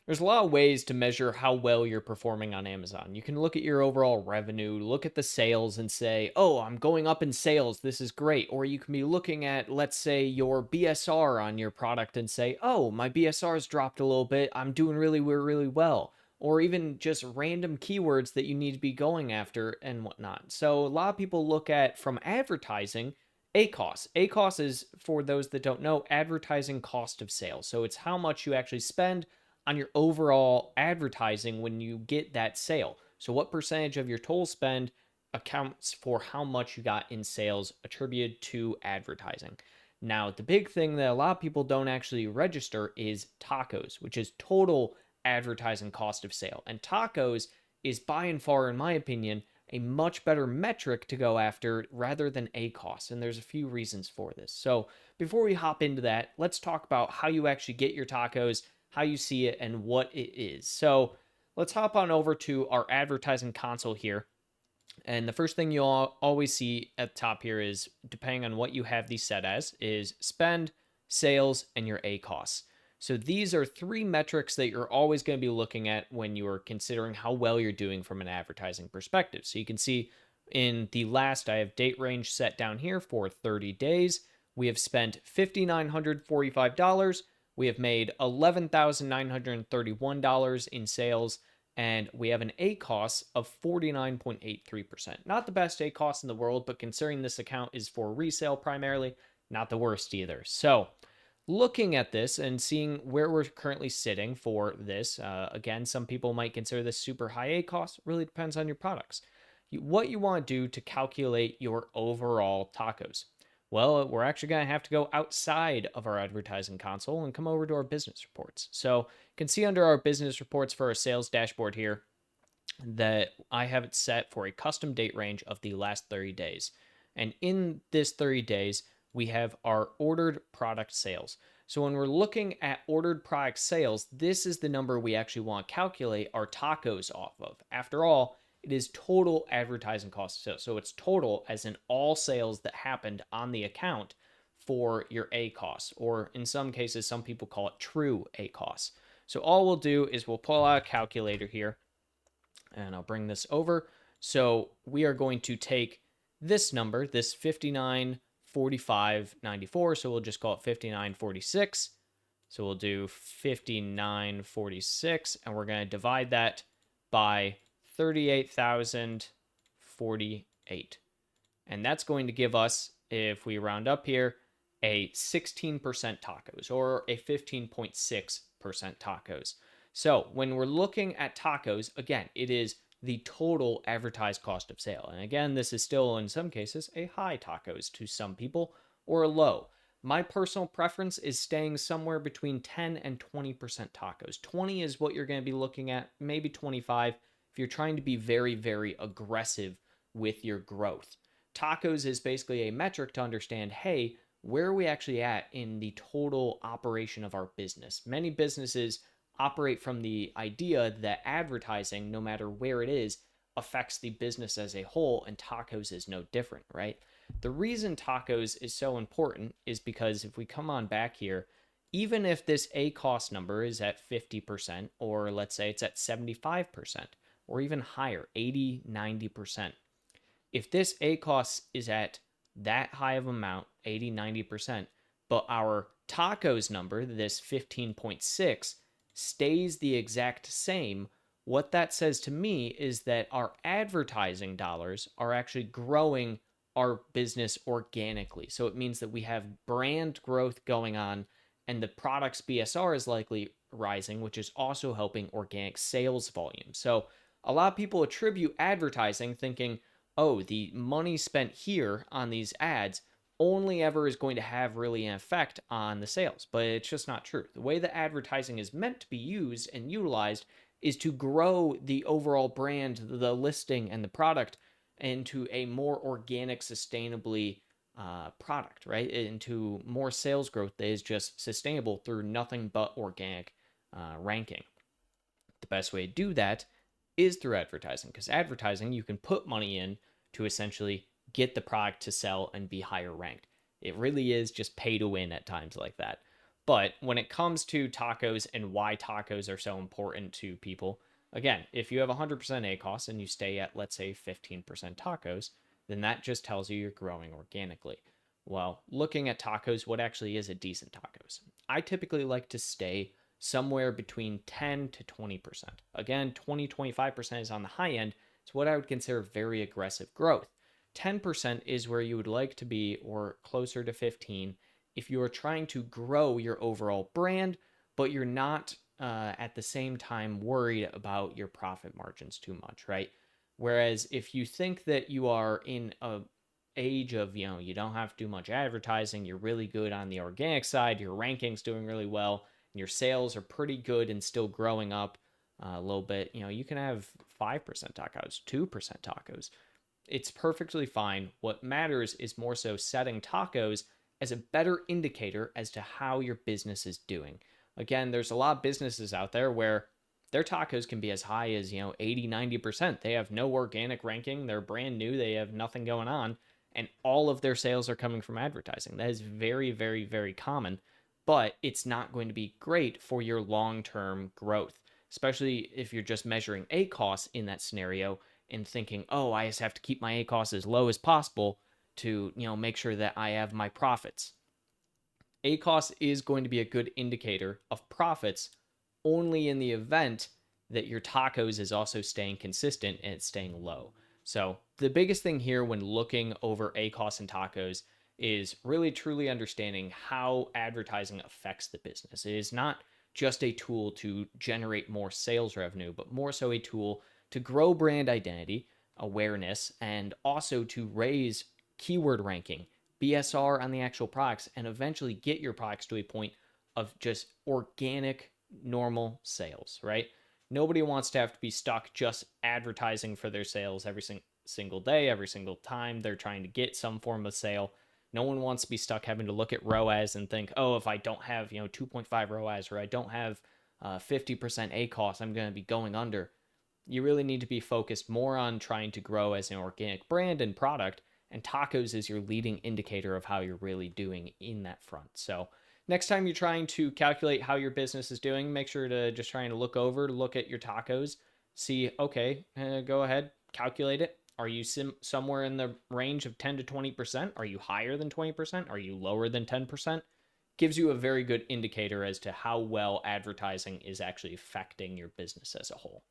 There's a lot of ways to measure how well you're performing on Amazon. You can look at your overall revenue, look at the sales and say, oh, I'm going up in sales. This is great. Or you can be looking at, let's say, your BSR on your product and say, oh, my BSR has dropped a little bit. I'm doing really, really well. Or even just random keywords that you need to be going after and whatnot. So a lot of people look at from advertising. ACoS. ACoS is, for those that don't know, advertising cost of sales. So it's how much you actually spend on your overall advertising when you get that sale. So what percentage of your total spend accounts for how much you got in sales attributed to advertising. Now, the big thing that a lot of people don't actually register is TACoS, which is total advertising cost of sale. And TACoS is by and far, in my opinion, a much better metric to go after rather than ACoS. And there's a few reasons for this. So before we hop into that, let's talk about how you actually get your TACoS, how you see it, and what it is. So let's hop on over to our advertising console here. And the first thing you'll always see at the top here is, depending on what you have these set as, is spend, sales, and your ACoS. So these are three metrics that you're always going to be looking at when you are considering how well you're doing from an advertising perspective. So you can see in the last, I have date range set down here for 30 days. We have spent $5,945. We have made $11,931 in sales, and we have an ACoS of 49.83%. Not the best ACoS in the world, but considering this account is for resale primarily, not the worst either. So looking at this and seeing where we're currently sitting for this, again, some people might consider this super high ACoS. Really depends on your products. What you want to do to calculate your overall TACoS. Well, we're actually going to have to go outside of our advertising console and come over to our business reports. So you can see under our business reports for our sales dashboard here that I have it set for a custom date range of the last 30 days. And in this 30 days, we have our ordered product sales. So when we're looking at ordered product sales, this is the number we actually want to calculate our TACoS off of. After all, it is total advertising cost. So it's total as in all sales that happened on the account for your ACoS, or in some cases, some people call it true ACoS. So all we'll do is we'll pull out a calculator here, and I'll bring this over. So we are going to take this number, this 5945.94. So we'll just call it 5946. So we'll do 5946, and we're going to divide that by 38,048. And that's going to give us, if we round up here, a 16% TACoS, or a 15.6% TACoS. So when we're looking at TACoS, again, it is the total advertised cost of sale. And again, this is still in some cases a high TACoS to some people, or a low. My personal preference is staying somewhere between 10 and 20% TACoS. 20 is what you're going to be looking at, maybe 25 if you're trying to be very, very aggressive with your growth. TACoS is basically a metric to understand, hey, where are we actually at in the total operation of our business? Many businesses operate from the idea that advertising, no matter where it is, affects the business as a whole, and TACoS is no different, right? The reason TACoS is so important is because if we come on back here, even if this ACoS number is at 50%, or let's say it's at 75%, or even higher, 80, 90%, if this ACoS is at that high of amount, 80, 90%, but our TACoS number, this 15.6, stays the exact same, what that says to me is that our advertising dollars are actually growing our business organically. So it means that we have brand growth going on, and the product's BSR is likely rising, which is also helping organic sales volume. So a lot of people attribute advertising thinking, oh, the money spent here on these ads only ever is going to have really an effect on the sales, but it's just not true. The way that advertising is meant to be used and utilized is to grow the overall brand, the listing, and the product into a more organic, sustainably product, right? Into more sales growth that is just sustainable through nothing but organic ranking. The best way to do that is through advertising, because advertising, you can put money in to essentially get the product to sell and be higher ranked. It really is just pay to win at times like that. But when it comes to tacos and why tacos are so important to people, again, if you have 100% ACoS and you stay at, let's say, 15% tacos, then that just tells you you're growing organically. Well, looking at tacos, what actually is a decent tacos? I typically like to stay somewhere between 10 to 20%. Again, 25% is on the high end. It's what I would consider very aggressive growth. 10% is where you would like to be, or closer to 15, if you are trying to grow your overall brand, but you're not at the same time worried about your profit margins too much, right? Whereas if you think that you are in a age of, you don't have to do much advertising, you're really good on the organic side, your rankings doing really well, and your sales are pretty good and still growing up a little bit, you can have 5% tacos, 2% tacos. It's perfectly fine. What matters is more so setting tacos as a better indicator as to how your business is doing. Again, there's a lot of businesses out there where their tacos can be as high as, 80, 90%. They have no organic ranking. They're brand new. They have nothing going on. And all of their sales are coming from advertising. That is very, very, very common. But it's not going to be great for your long term growth, especially if you're just measuring ACoS in that scenario and thinking, oh, I just have to keep my ACoS as low as possible to, make sure that I have my profits. ACoS is going to be a good indicator of profits only in the event that your tacos is also staying consistent and it's staying low. So the biggest thing here when looking over ACoS and tacos is really truly understanding how advertising affects the business. It is not just a tool to generate more sales revenue, but more so a tool to grow brand identity, awareness, and also to raise keyword ranking, BSR on the actual products, and eventually get your products to a point of just organic, normal sales, right? Nobody wants to have to be stuck just advertising for their sales every single day, every single time they're trying to get some form of sale. No one wants to be stuck having to look at ROAS and think, oh, if I don't have 2.5 ROAS or I don't have 50% ACoS, I'm going to be going under. You really need to be focused more on trying to grow as an organic brand and product, and tacos is your leading indicator of how you're really doing in that front. So next time you're trying to calculate how your business is doing, make sure to just trying to look at your tacos, see, okay, go ahead, calculate it. Are you somewhere in the range of 10 to 20%? Are you higher than 20%? Are you lower than 10%? Gives you a very good indicator as to how well advertising is actually affecting your business as a whole.